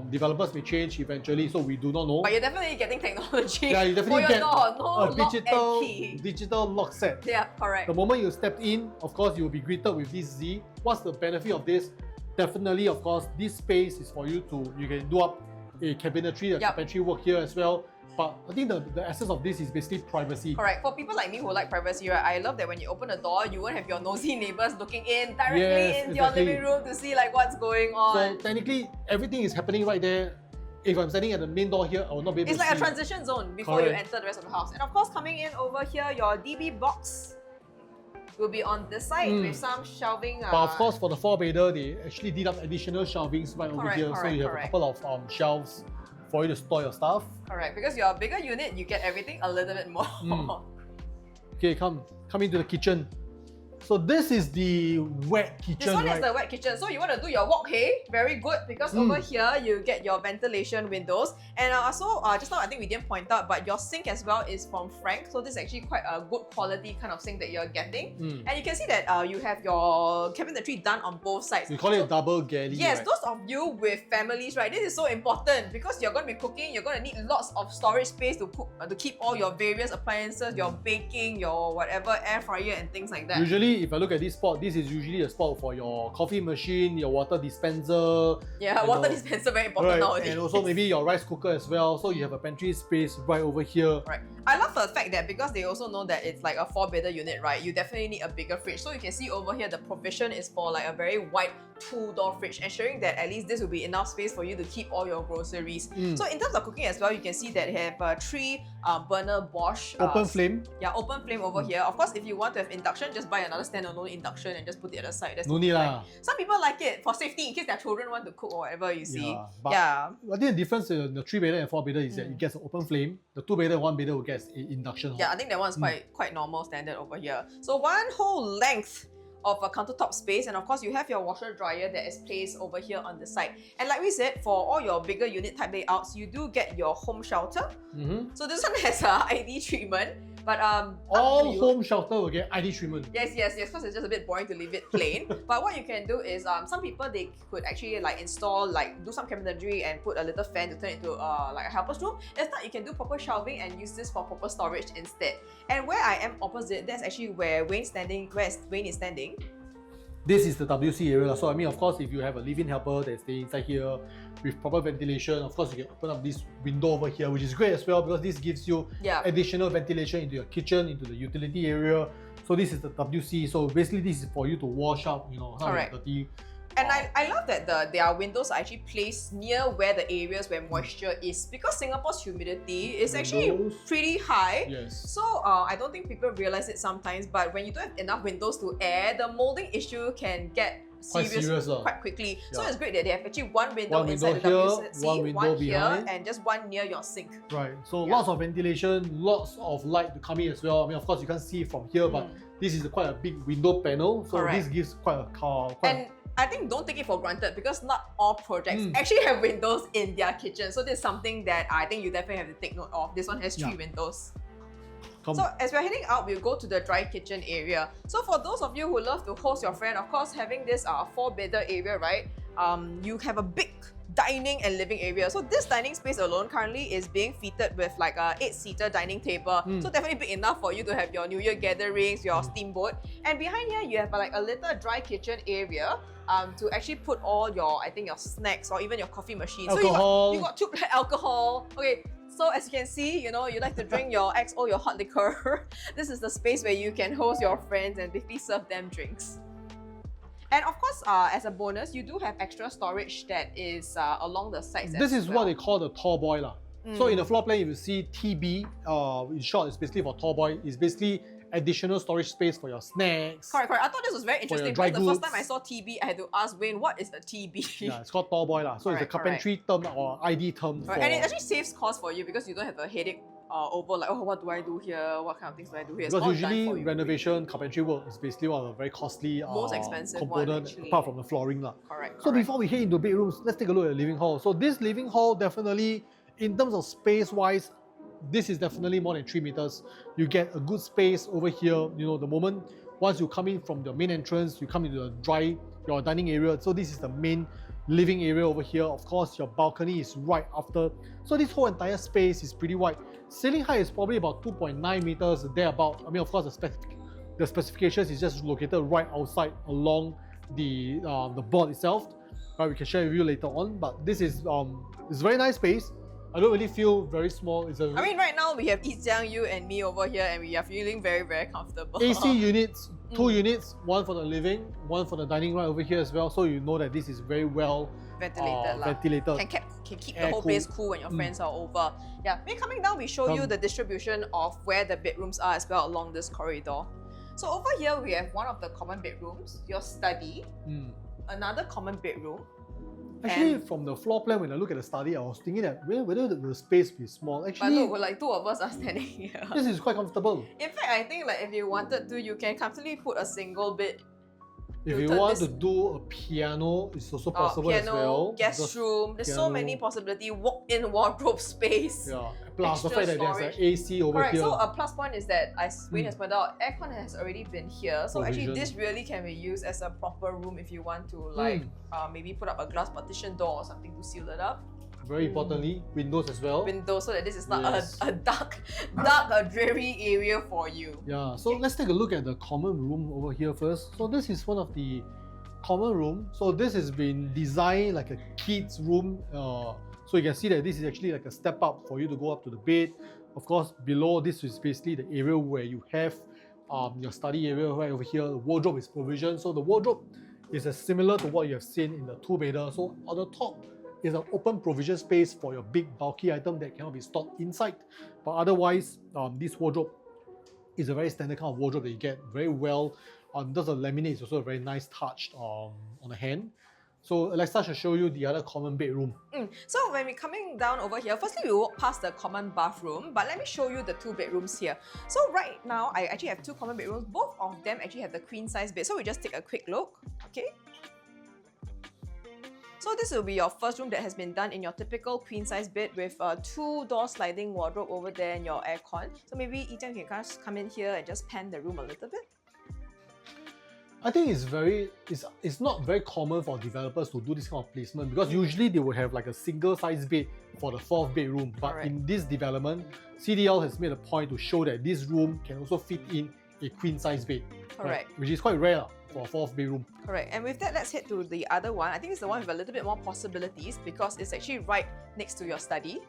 Developers may change eventually, so we do not know. But you're definitely getting technology. Yeah, you definitely get a digital lock set. Yeah, correct. The moment you step in, of course, you will be greeted with this Z. What's the benefit of this? Definitely, of course, this space is for you can do up a cabinetry, pantry work here as well. But I think the essence of this is basically privacy. Correct. For people like me who like privacy, right, I love that when you open the door, you won't have your nosy neighbors looking in directly into your living room to see what's going on. So technically, everything is happening right there. If I'm standing at the main door here, I will not be able to see. It's like a transition zone before you enter the rest of the house. And of course, coming in over here, your DB box will be on this side with some shelving. But of course, for the 4-bedder, they actually did up additional shelvings right over here. So you have a couple of shelves for you to store your stuff. Correct, because you're a bigger unit, you get everything a little bit more. Okay, come into the kitchen. So this is the wet kitchen, This one is the wet kitchen. So you want to do your wok hay, very good, because over here you get your ventilation windows. And also, just now I think we didn't point out, but your sink as well is from Frank. So this is actually quite a good quality kind of sink that you're getting. And you can see that you have your cabinetry done on both sides. We call it double galley. Yes, right? those of you with families, right, this is so important because you're going to be cooking, you're going to need lots of storage space to keep all your various appliances, your baking, your whatever, air fryer and things like that. Usually, if I look at this spot, this is usually a spot for your coffee machine, your water dispenser. Yeah, water dispenser very important nowadays. And also maybe your rice cooker as well. So you have a pantry space right over here. Right. I love the fact that because they also know that it's like a 4-bedder unit, right? You definitely need a bigger fridge. So you can see over here, the provision is for a very wide 2-door fridge, ensuring that at least this will be enough space for you to keep all your groceries. So in terms of cooking as well, you can see that they have 3 burner Bosch. Open flame. Yeah, open flame over here. Of course, if you want to have induction, just buy another standalone induction and just put it at the side. That's no need lah. Some people like it for safety in case their children want to cook or whatever, you see. But I think the difference in the 3-bedder and 4-bedder is that it gets an open flame. The 2-bedder and 1-bedder will get an induction. Yeah, I think that one's quite normal standard over here. So one whole length of a countertop space, and of course you have your washer dryer that is placed over here on the side. And like we said, for all your bigger unit type layouts, you do get your home shelter. So this one has a ID treatment, but all home shelter will get ID treatment. Yes, because it's just a bit boring to leave it plain. But what you can do is some people, they could actually install, do some cabinetry and put a little fan to turn it into a helper's room. If not, you can do proper shelving and use this for proper storage instead. And where I am opposite, that's actually where Wayne is standing. This is the WC area. So I mean, of course, if you have a living helper that's staying inside here with proper ventilation, of course you can open up this window over here, which is great as well because this gives you additional ventilation into your kitchen, into the utility area. So this is the WC. So basically this is for you to wash up, you know, some dirty. And I love that their windows are actually placed near where the areas where moisture is, because Singapore's humidity is actually pretty high. Yes. So I don't think people realize it sometimes, but when you don't have enough windows to air, the molding issue can get serious quite quickly. So it's great that they have actually one window inside the WC, one here, and just one near your sink. Right. So lots of ventilation, lots of light to come in as well. I mean, of course you can't see from here, but this is quite a big window panel. So this gives quite a I think don't take it for granted because not all projects actually have windows in their kitchen. So this is something that I think you definitely have to take note of. This one has 3 windows. So as we're heading out, we'll go to the dry kitchen area. So for those of you who love to host your friend, of course, having this 4-bedder area, right? You have a big dining and living area. So this dining space alone currently is being fitted with like a 8-seater dining table. So definitely big enough for you to have your New Year gatherings, your steamboat. And behind here, you have like a little dry kitchen area to actually put all your, I think your snacks or even your coffee machine. Alcohol. So you got 2 alcohol. Okay. So as you can see, you know, you like to drink your XO, your hot liquor. This is the space where you can host your friends and basically serve them drinks. And of course, as a bonus, you do have extra storage that is along the sides. This is what they call the tall boy. So in the floor plan, if you see TB, in short, it's basically for tall boy. It's basically additional storage space for your snacks. Correct. I thought this was very interesting because the first time I saw TB, I had to ask Wayne, what is a TB? Yeah, it's called tall boy. So it's a carpentry term or ID term. And it actually saves cost for you because you don't have a headache over like, oh, what do I do here? What kind of things do I do here? Because usually renovation, carpentry work is basically one of the very costly most expensive component apart from the flooring. Correct. So before we head into bedrooms, let's take a look at the living hall. So this living hall definitely, in terms of space-wise, this is definitely more than 3 meters. You get a good space over here. You know, the moment once you come in from the main entrance, you come into your dining area. So this is the main living area over here. Of course, your balcony is right after. So this whole entire space is pretty wide. Ceiling height is probably about 2.9 meters thereabout. I mean, of course, the specifications is just located right outside along the board itself. Right, we can share with you later on. But this is it's a very nice space. I don't really feel very small. I mean, right now we have Yi Jiang, you and me over here, and we are feeling very, very comfortable. AC units, 2 units, one for the living, one for the dining right over here as well. So you know that this is very well ventilated. Can keep the whole place cool when your friends are over. Yeah, coming down, we show you the distribution of where the bedrooms are as well along this corridor. So over here, we have one of the common bedrooms, your study, another common bedroom. Actually, from the floor plan, when I look at the study, I was thinking that whether the space be small. Actually, but look, like 2 of us are standing here. This is quite comfortable. In fact, I think like if you wanted to, you can comfortably put a single bed. If you want to do a piano, it's also possible as well. Guest room, there's so many possibilities. Walk-in wardrobe space. Yeah. Plus the fact that there's an AC over here. So a plus point is that, as Wayne has pointed out, aircon has already been here. So actually this really can be used as a proper room if you want to like maybe put up a glass partition door or something to seal it up. Very importantly, windows as well. Windows, so that this is not a dark, dreary area for you. Yeah, so let's take a look at the common room over here first. So this is one of the common room. So this has been designed like a kid's room. So you can see that this is actually like a step up for you to go up to the bed. Of course, below this is basically the area where you have your study area right over here. The wardrobe is provisioned. So the wardrobe is similar to what you have seen in the 2-bedder. So on the top is an open provision space for your big bulky item that cannot be stored inside. But otherwise, this wardrobe is a very standard kind of wardrobe that you get very well. There's a laminate, is also a very nice touch on the hand. So Alexa shall show you the other common bedroom. So when we're coming down over here, firstly we walk past the common bathroom, but let me show you the 2 bedrooms here. So right now, I actually have 2 common bedrooms. Both of them actually have the queen size bed. So we just take a quick look, okay? So this will be your first room that has been done in your typical queen size bed with a 2-door sliding wardrobe over there and your aircon. So maybe Yi Jiang can just come in here and just pan the room a little bit. I think it's not very common for developers to do this kind of placement because usually they will have like a single size bed for the 4th bedroom. But in this development, CDL has made a point to show that this room can also fit in a queen size bed. Correct. Which is quite rare. for a fourth bedroom. Correct. And with that, let's head to the other one. I think it's the one with a little bit more possibilities because it's actually right next to your study.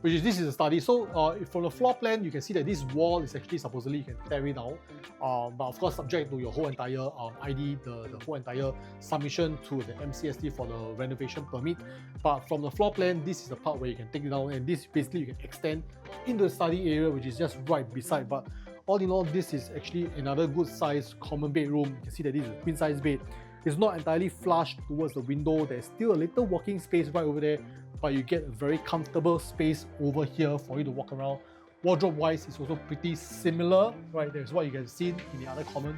Which is, this is a study. So from the floor plan, you can see that this wall is actually supposedly you can tear it down. But of course, subject to your whole entire ID, the whole entire submission to the MCST for the renovation permit. But from the floor plan, this is the part where you can take it down, and this basically you can extend into the study area, which is just right beside. But all in all, this is actually another good size common bedroom. You can see that this is a queen size bed. It's not entirely flush towards the window. There's still a little walking space right over there, but you get a very comfortable space over here for you to walk around. Wardrobe wise, it's also pretty similar, right? There's what you can see in the other common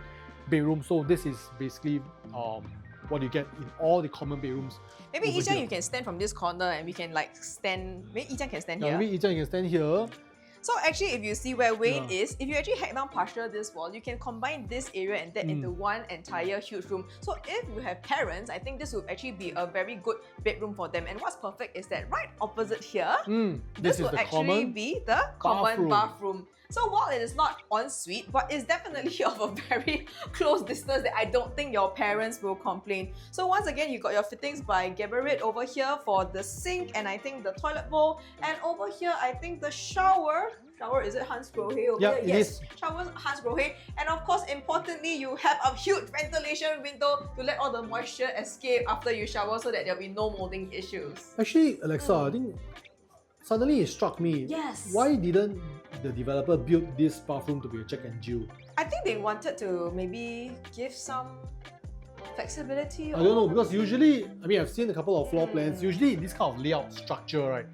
bedroom. So this is basically what you get in all the common bedrooms. Maybe Yi-Jiang, you can stand from this corner and we can like stand, maybe Yi-Jiang can stand here. Maybe Yi-Jiang can stand here. So actually, if you see where Wayne is, if you actually hack down partial this wall, you can combine this area and that into one entire huge room. So if you have parents, I think this would actually be a very good bedroom for them. And what's perfect is that right opposite here, this will actually be the common bathroom. So while it is not ensuite, but it's definitely of a very close distance that I don't think your parents will complain. So once again, you got your fittings by Geberit over here for the sink and I think the toilet bowl. And over here, I think the shower. Shower, is it Hans Grohe over here? Yes, shower Hans Grohe. And of course, importantly, you have a huge ventilation window to let all the moisture escape after you shower so that there'll be no molding issues. Actually, Alexa, I think suddenly it struck me. Yes. Why didn't the developer build this bathroom to be a Jack and Jill? I think they wanted to maybe give some flexibility. I don't know, because usually, I mean, I've seen a couple of floor plans. Usually, this kind of layout structure, right?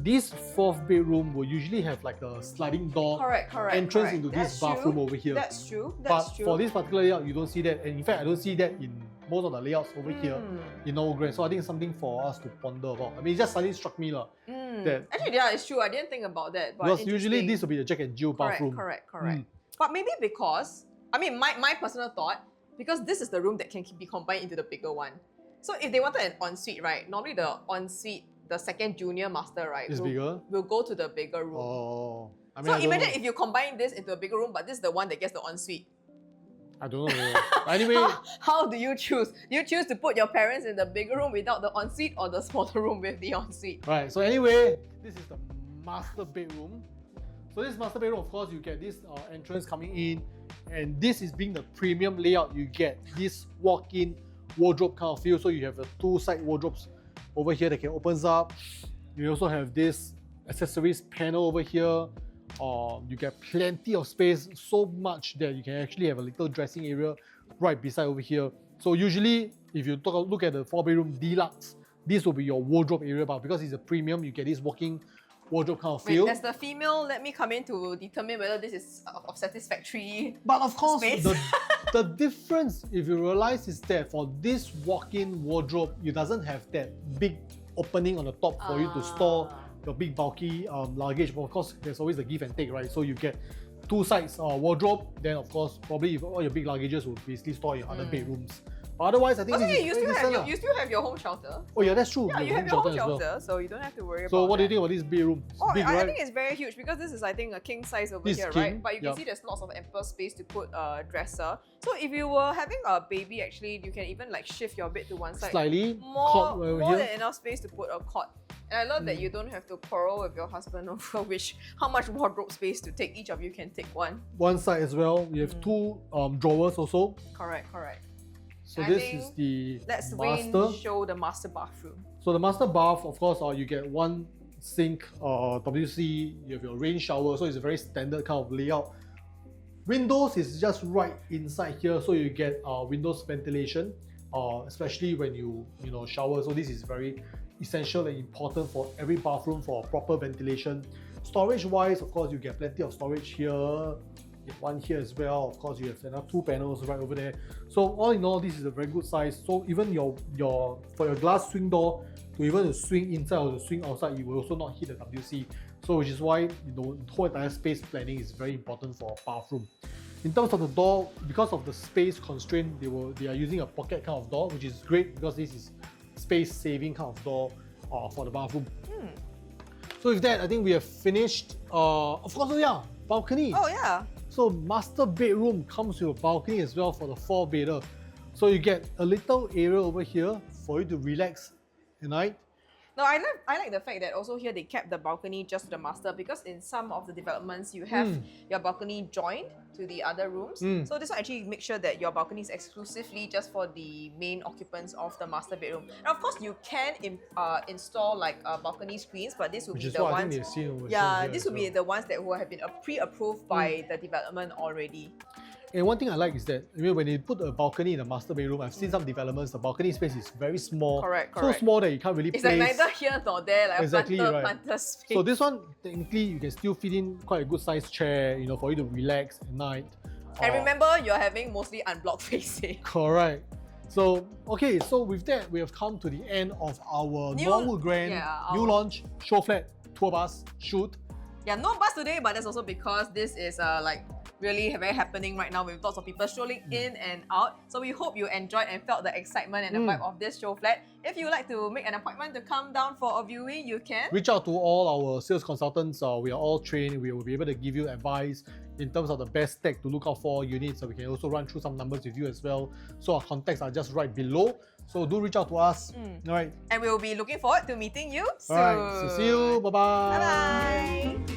This fourth bedroom will usually have like a sliding door entrance into this bathroom over here. That's true. But for this particular layout, you don't see that. And in fact, I don't see that in most of the layouts over here in Norwood Grand. So I think it's something for us to ponder about. I mean, it just suddenly struck me that actually, yeah, it's true. I didn't think about that. But because usually this will be the Jack and Jill bathroom. Correct. But maybe because, I mean, my personal thought, because this is the room that can be combined into the bigger one. So if they wanted an ensuite, right? Normally the ensuite, the second junior master, right? Is bigger? Will go to the bigger room. Oh. I mean, so imagine if you combine this into a bigger room, but this is the one that gets the ensuite. I don't know. Anyway, how do you choose? Do you choose to put your parents in the bigger room without the ensuite or the smaller room with the ensuite? Right, so anyway, this is the master bedroom. So this master bedroom, of course, you get this entrance coming in, and this is being the premium layout. You get this walk-in wardrobe kind of feel. So you have the two side wardrobes over here that can opens up. You also have this accessories panel over here. You get plenty of space, so much that you can actually have a little dressing area right beside over here. So usually, if you look at the 4-bedroom deluxe, this will be your wardrobe area, but because it's a premium, you get this walking wardrobe kind of feel. As the female, let me come in to determine whether this is of satisfactory. But of course, space. the difference, if you realize, is that for this walk-in wardrobe, it doesn't have that big opening on the top for you to store your big bulky luggage. But of course, there's always the give and take, right? So you get two sides wardrobe, then of course, probably all your big luggages will basically store in other bedrooms. But otherwise, I think you still have your home shelter. Oh yeah, that's true. Yeah, you have your home shelter, so you don't have to worry about So what do you that. think about this bedroom? Big, I right? think it's very huge because this is, I think, a king size over here, right? But you can see there's lots of ample space to put a dresser. So if you were having a baby, actually, you can even like shift your bed to one side. Slightly. More than enough space to put a cot. And I love that you don't have to quarrel with your husband over how much wardrobe space to take. Each of you can take one. One side as well. You have two drawers also. Correct. So this is the let's master. Show the master bathroom. So the master bath, of course, you get one sink, WC, you have your rain shower, so it's a very standard kind of layout. Windows is just right inside here, so you get windows ventilation, especially when you shower. So this is very essential and important for every bathroom for proper ventilation. Storage wise, of course, you get plenty of storage here. One here as well. Of course, you have another two panels right over there. So all in all, this is a very good size. So even for your glass swing door to even swing inside or to swing outside, you will also not hit the WC. So which is why the whole entire space planning is very important for a bathroom. In terms of the door, because of the space constraint, they are using a pocket kind of door, which is great because this is space saving kind of door for the bathroom. So with that, I think we have finished. Of course, balcony. Oh yeah. So master bedroom comes with a balcony as well for the 4-bedder. So you get a little area over here for you to relax at night. No, I like the fact that also here they kept the balcony just to the master, because in some of the developments you have your balcony joined to the other rooms. So this one actually makes sure that your balcony is exclusively just for the main occupants of the master bedroom. And of course you can install like balcony screens, but this will be the ones. This will be the ones that will have been pre-approved by the development already. And one thing I like is that when you put a balcony in the master bedroom, I've seen some developments, the balcony space is very small. Correct. So small that you can't really place. It's like neither here nor there, like exactly, a planter space. So this one, technically, you can still fit in quite a good sized chair, for you to relax at night. And remember, you're having mostly unblocked facing. Correct. So, okay, so with that, we have come to the end of our Norwood Grand new launch Showflat Tour Bus shoot. Yeah, no bus today, but that's also because this is really very happening right now with lots of people strolling in and out. So we hope you enjoyed and felt the excitement and the vibe of this show flat. If you would like to make an appointment to come down for a viewing, you can reach out to all our sales consultants. We are all trained. We will be able to give you advice in terms of the best tech to look out for units. So we can also run through some numbers with you as well. So our contacts are just right below. So do reach out to us. All right. And we will be looking forward to meeting you soon. All right. So see you. Bye-bye. Bye-bye.